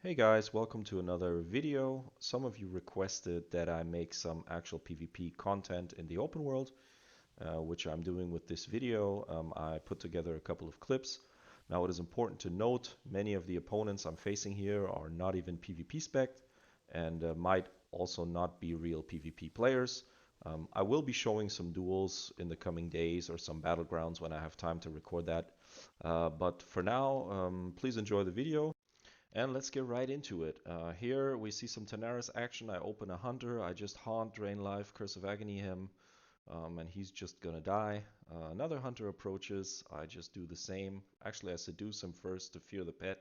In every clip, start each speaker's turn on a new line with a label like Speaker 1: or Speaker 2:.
Speaker 1: Hey guys, welcome to another video. Some of you requested that I make some actual PvP content in the open world, which I'm doing with this video. I put together a couple of clips. Now it is important to note, many of the opponents I'm facing here are not even PvP spec'd and might also not be real PvP players. I will be showing some duels in the coming days or some battlegrounds when I have time to record that. But for now, please enjoy the video. And let's get right into it. Here we see some Tanaris action. I open a Hunter, I just haunt, drain life, Curse of Agony him, and he's just gonna die. Another Hunter approaches, I just do the same. Actually, I seduce him first to fear the pet,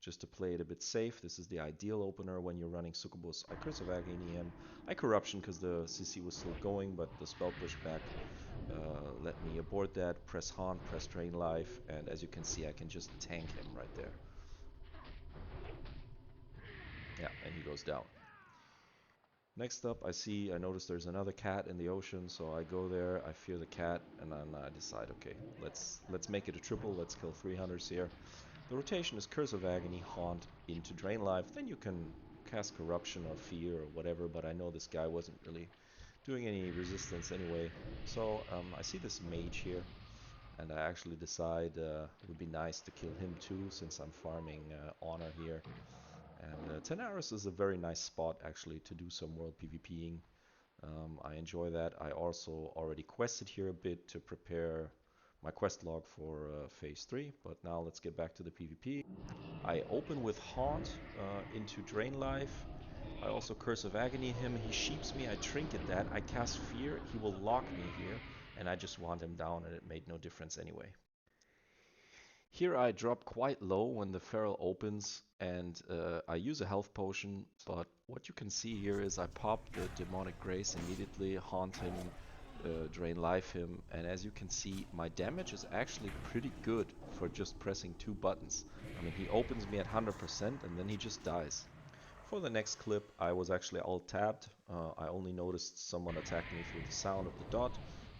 Speaker 1: just to play it a bit safe. This is the ideal opener when you're running Succubus. I Curse of Agony him. I Corruption because the CC was still going, but the spell pushback let me abort that, press haunt, press drain life, and as you can see, I can just tank him right there. Yeah, and he goes down. Next up, I notice there's another cat in the ocean, so I go there, I fear the cat, and then I decide, okay, let's make it a triple, let's kill 3 hunters here. The rotation is Curse of Agony, Haunt into Drain Life, then you can cast Corruption or Fear or whatever, but I know this guy wasn't really doing any resistance anyway. So I see this Mage here, and I actually decide it would be nice to kill him too, since I'm farming honor here. And Tanaris is a very nice spot actually to do some world PvPing. I enjoy that. I also already quested here a bit to prepare my quest log for phase 3, but now let's get back to the PvP. I open with Haunt into Drain Life. I also Curse of Agony him. He sheeps me. I trinket that. I cast Fear. He will lock me here, and I just want him down, and it made no difference anyway. Here I drop quite low when the Feral opens, and I use a health potion, but what you can see here is I pop the Demonic Grace immediately, haunt him, drain life him, and as you can see, my damage is actually pretty good for just pressing 2 buttons. I mean, he opens me at 100% and then he just dies. For the next clip, I was actually alt-tabbed. I only noticed someone attacked me through the sound of the dot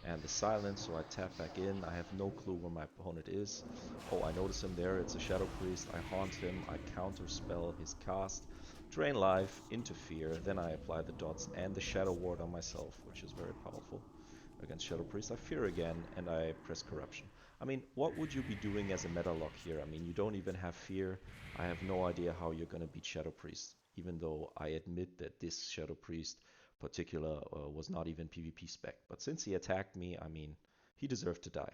Speaker 1: and the silence, so I tap back in. I have no clue where my opponent is. Oh, I notice him there. It's a Shadowpriest. I haunt him. I counterspell his cast, drain life, interfere. Then I apply the dots and the Shadow Ward on myself, which is very powerful. Against Shadowpriest, I fear again, and I press Corruption. I mean, what would you be doing as a meta lock here? I mean, you don't even have fear. I have no idea how you're gonna beat Shadowpriest, even though I admit that this Shadowpriest particular was not even PvP spec. But since he attacked me, I mean, he deserved to die.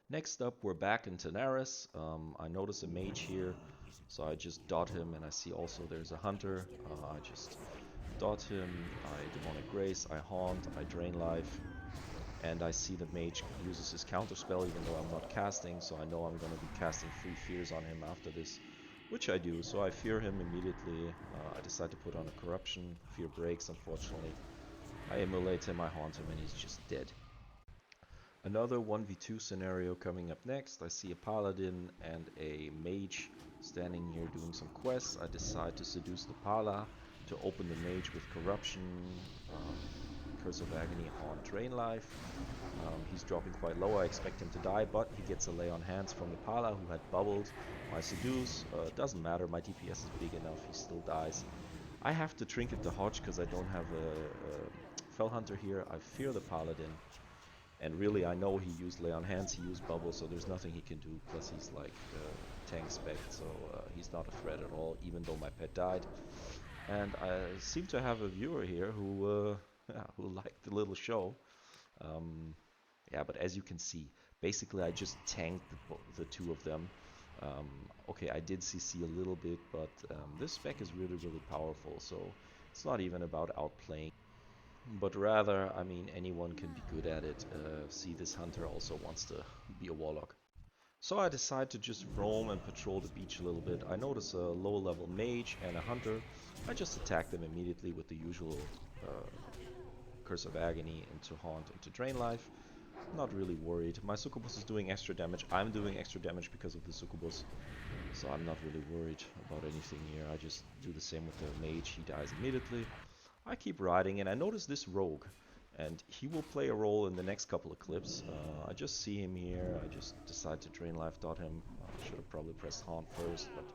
Speaker 1: Next up, we're back in Tanaris. I notice a Mage here, so I just dot him, and I see also there's a Hunter. I just dot him, I Demonic Grace, I Haunt, I Drain Life, and I see the Mage uses his counterspell even though I'm not casting, so I know I'm going to be casting 3 fears on him after this, which I do. So I fear him immediately. I decide to put on a Corruption. Fear breaks, unfortunately. I immolate him, I haunt him, and he's just dead. Another 1v2 scenario coming up next. I see a Paladin and a Mage standing here doing some quests. I decide to seduce the Pala to open the Mage with Corruption, Curse of Agony on Drain Life. He's dropping quite low. I expect him to die, but he gets a lay on hands from the Pala who had bubbled. My seduce doesn't matter. My DPS is big enough. He still dies. I have to trinket the Hodge because I don't have a Felhunter here. I fear the Paladin. And really, I know he used lay on hands, he used bubble, so there's nothing he can do. Plus, he's like tank spec, so he's not a threat at all, even though my pet died. And I seem to have a viewer here who liked the little show. Yeah, but as you can see, basically I just tanked the 2 of them. Okay, I did CC a little bit, but this spec is really, really powerful, so it's not even about outplaying, but rather, I mean, anyone can be good at it. See, this Hunter also wants to be a Warlock. So I decide to just roam and patrol the beach a little bit. I notice a low-level Mage and a Hunter. I just attack them immediately with the usual Curse of Agony into Haunt, into Drain Life. Not really worried. My Succubus is doing extra damage. I'm doing extra damage because of the Succubus. So I'm not really worried about anything here. I just do the same with the Mage. He dies immediately. I keep riding, and I notice this rogue, and he will play a role in the next couple of clips. I just see him here. I just decide to drain life dot him. I should have probably pressed haunt first, but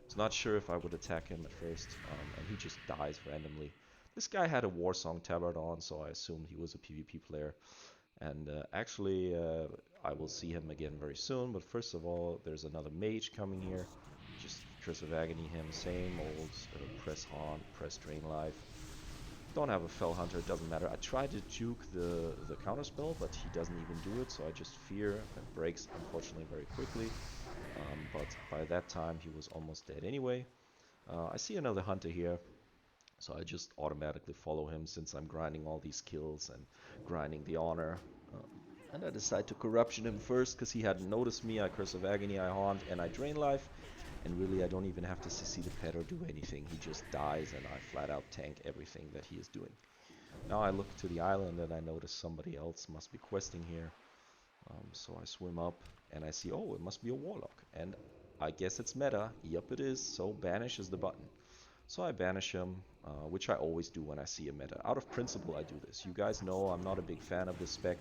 Speaker 1: Was not sure if I would attack him at first, and he just dies randomly. This guy had a Warsong tabard on, so I assumed he was a PvP player. And actually, I will see him again very soon. But first of all, there's another mage coming here. Just Curse of Agony him, same old press haunt, press drain life. Don't have a Felhunter, it doesn't matter. I tried to juke the counterspell, but he doesn't even do it, so I just fear. It breaks, unfortunately, very quickly. But by that time, he was almost dead anyway. I see another hunter here, so I just automatically follow him since I'm grinding all these kills and grinding the honor. And I decide to corruption him first because he hadn't noticed me. I Curse of Agony, I haunt, and I drain life. And really, I don't even have to CC the pet or do anything. He just dies, and I flat out tank everything that he is doing. Now I look to the island, and I notice somebody else must be questing here. So I swim up, and I see, oh, it must be a Warlock. And I guess it's meta. Yup, it is. So banish is the button. So I banish him, which I always do when I see a meta. Out of principle, I do this. You guys know I'm not a big fan of this spec.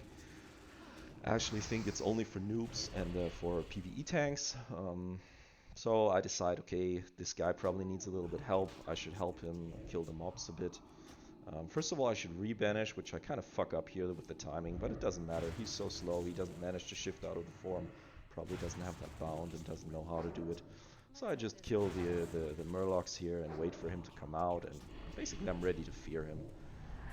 Speaker 1: I actually think it's only for noobs and for PvE tanks. So I decide, okay, this guy probably needs a little bit help. I should help him kill the mobs a bit. First of all, I should rebanish, which I kind of fuck up here with the timing, but it doesn't matter. He's so slow, he doesn't manage to shift out of the form. Probably doesn't have that bound and doesn't know how to do it. So I just kill the Murlocs here and wait for him to come out, and basically I'm ready to fear him.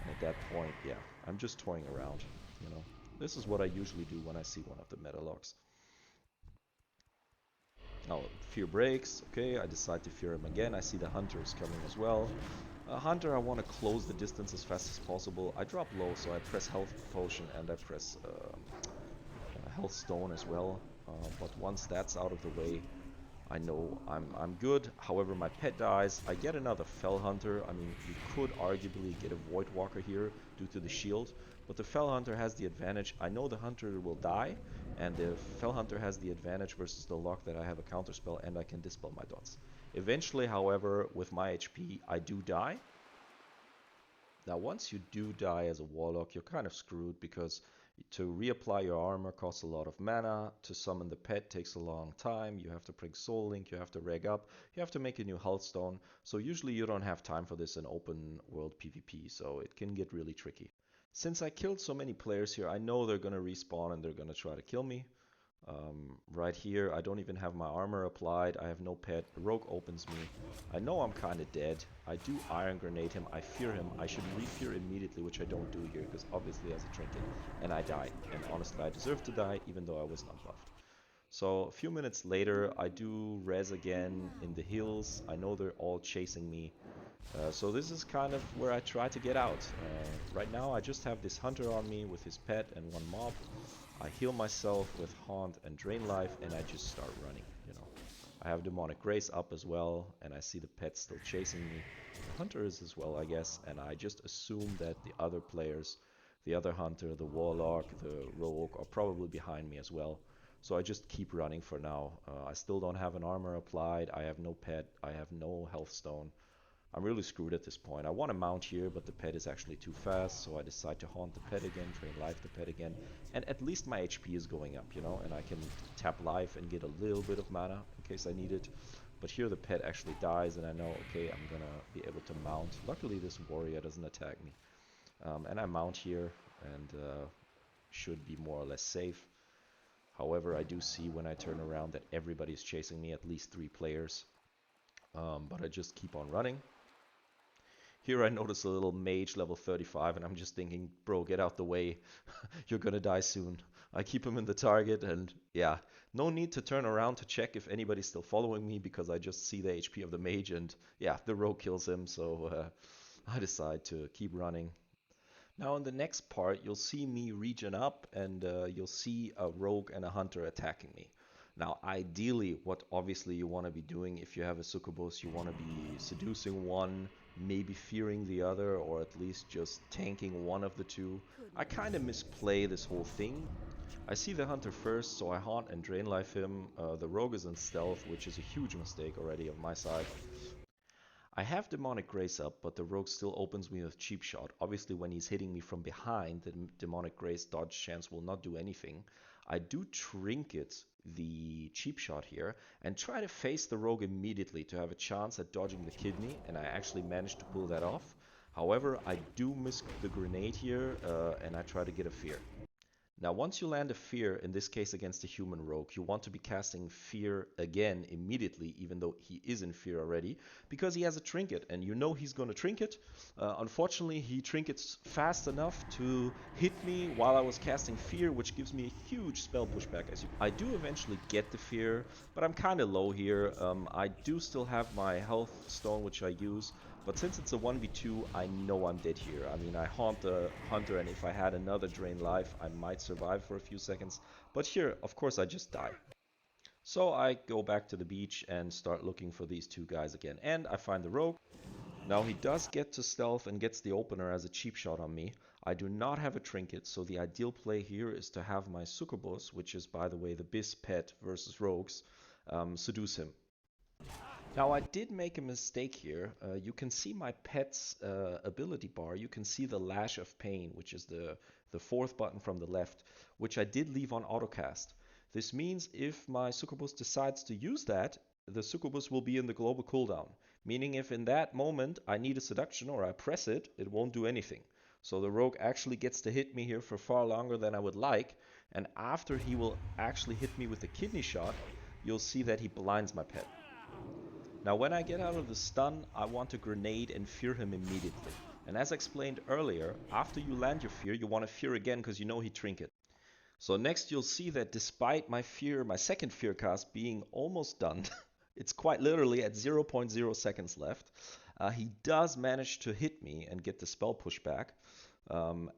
Speaker 1: And at that point, yeah, I'm just toying around, you know. This is what I usually do when I see one of the Metalocks. Now, fear breaks. Okay, I decide to fear him again. I see the hunter is coming as well. Hunter, I want to close the distance as fast as possible. I drop low, so I press health potion and I press health stone as well. But once that's out of the way, I know I'm good. However, my pet dies. I get another Felhunter. I mean, you could arguably get a Void Walker here due to the shield, but the Felhunter has the advantage. I know the hunter will die, and the Felhunter has the advantage versus the lock that I have a counterspell and I can dispel my dots. Eventually, however, with my HP, I do die. Now, once you do die as a Warlock, you're kind of screwed because to reapply your armor costs a lot of mana. To summon the pet takes a long time. You have to bring Soul Link, you have to reg up, you have to make a new health stone. So usually you don't have time for this in open world PvP, so it can get really tricky. Since I killed so many players here, I know they're gonna respawn and they're gonna try to kill me. Right here, I don't even have my armor applied. I have no pet. The rogue opens me. I know I'm kind of dead. I do Iron Grenade him. I fear him. I should re-fear immediately, which I don't do here, because obviously he has a trinket. And I die. And honestly, I deserve to die, even though I was not buffed. So a few minutes later, I do res again in the hills. I know they're all chasing me. So this is kind of where I try to get out. Right now, I just have this hunter on me with his pet and one mob. I heal myself with Haunt and Drain Life, and I just start running, you know. I have Demonic Grace up as well, and I see the pet still chasing me. The hunter is as well, I guess, and I just assume that the other players, the other hunter, the Warlock, the Rogue, are probably behind me as well. So I just keep running for now. I still don't have an armor applied, I have no pet, I have no health stone. I'm really screwed at this point. I want to mount here, but the pet is actually too fast, so I decide to haunt the pet again, drain life the pet again, and at least my HP is going up, you know, and I can tap life and get a little bit of mana in case I need it. But here the pet actually dies, and I know, okay, I'm gonna be able to mount. Luckily this warrior doesn't attack me. And I mount here, and should be more or less safe. However, I do see when I turn around that everybody's chasing me, at least 3 players. But I just keep on running. Here I notice a little mage level 35 and I'm just thinking, bro, get out the way. You're gonna die soon. I keep him in the target and yeah, no need to turn around to check if anybody's still following me because I just see the HP of the mage and yeah, the rogue kills him, so I decide to keep running. Now in the next part, you'll see me regen up and you'll see a rogue and a hunter attacking me. Now, ideally, what obviously you want to be doing if you have a Succubus, you want to be seducing one, maybe fearing the other, or at least just tanking one of the two. I kind of misplay this whole thing. I see the hunter first, so I haunt and drain life him. The rogue is in stealth, which is a huge mistake already on my side. I have Demonic Grace up, but the rogue still opens me with Cheap Shot. Obviously, when he's hitting me from behind, the Demonic Grace dodge chance will not do anything. I do Trinket the cheap shot here and try to face the rogue immediately to have a chance at dodging the kidney, and I actually managed to pull that off. However, I do miss the grenade here, and I try to get a fear. Now, once you land a fear, in this case against a human rogue, you want to be casting fear again immediately, even though he is in fear already, because he has a trinket, and you know he's going to trinket. Unfortunately, he trinkets fast enough to hit me while I was casting fear, which gives me a huge spell pushback. I do eventually get the fear, but I'm kind of low here. I do still have my health stone, which I use. But since it's a 1v2, I know I'm dead here. I mean, I haunt the hunter, and if I had another drain life, I might survive for a few seconds. But here, of course, I just die. So I go back to the beach and start looking for these two guys again. And I find the rogue. Now he does get to stealth and gets the opener as a cheap shot on me. I do not have a trinket, so the ideal play here is to have my Succubus, which is, by the way, the Bis pet versus rogues, seduce him. Now I did make a mistake here. You can see my pet's ability bar. You can see the Lash of Pain, which is the fourth button from the left, which I did leave on autocast. This means if my Succubus decides to use that, the Succubus will be in the global cooldown. Meaning if in that moment I need a seduction or I press it, it won't do anything. So the rogue actually gets to hit me here for far longer than I would like, and after he will actually hit me with a kidney shot, you'll see that he blinds my pet. Now when I get out of the stun, I want to grenade and fear him immediately. And as explained earlier, after you land your fear, you want to fear again because you know he trinket. So next you'll see that despite my fear, my second fear cast being almost done, it's quite literally at 0.0 seconds left, he does manage to hit me and get the spell pushback.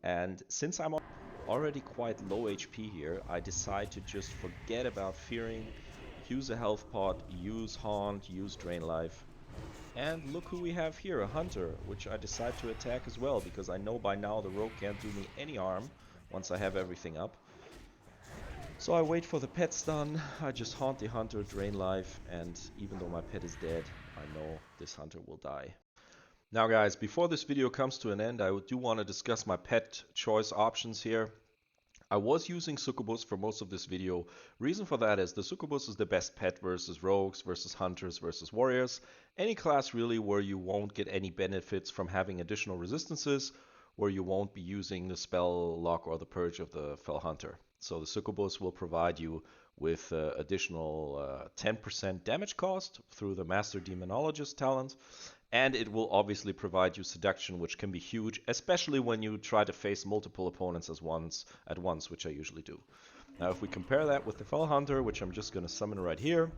Speaker 1: And since I'm already quite low HP here, I decide to just forget about fearing, use a health pot, use haunt, use drain life. And look who we have here, a hunter, which I decide to attack as well, because I know by now the rogue can't do me any harm once I have everything up. So I wait for the pet stun, I just haunt the hunter, drain life, and even though my pet is dead, I know this hunter will die. Now guys, before this video comes to an end, I do want to discuss my pet choice options here. I was using Succubus for most of this video. Reason for that is the Succubus is the best pet versus rogues, versus hunters, versus warriors. Any class really where you won't get any benefits from having additional resistances, where you won't be using the spell lock or the purge of the Felhunter. So the Succubus will provide you with additional 10% damage cost through the Master Demonologist talent. And it will obviously provide you seduction, which can be huge, especially when you try to face multiple opponents at once, which I usually do. Now, if we compare that with the Felhunter, which I'm just going to summon right here,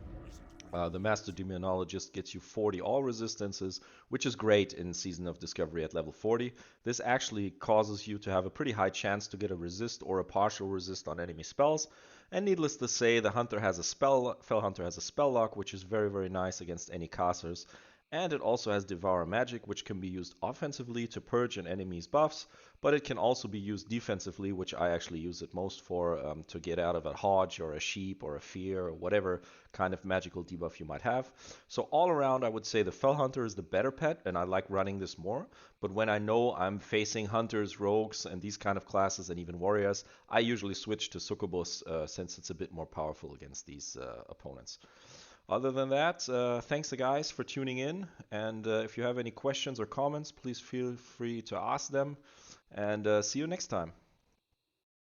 Speaker 1: the Master Demonologist gets you 40 all resistances, which is great in Season of Discovery at level 40. This actually causes you to have a pretty high chance to get a resist or a partial resist on enemy spells. And needless to say, the Felhunter has a spell lock, which is very, very nice against any casters. And it also has Devour Magic, which can be used offensively to purge an enemy's buffs, but it can also be used defensively, which I actually use it most for, to get out of a Hodge or a Sheep or a Fear or whatever kind of magical debuff you might have. So all around, I would say the Felhunter is the better pet, and I like running this more. But when I know I'm facing Hunters, Rogues, and these kind of classes, and even Warriors, I usually switch to Succubus since it's a bit more powerful against these opponents. Other than that, thanks guys for tuning in, and if you have any questions or comments, please feel free to ask them, and see you next time.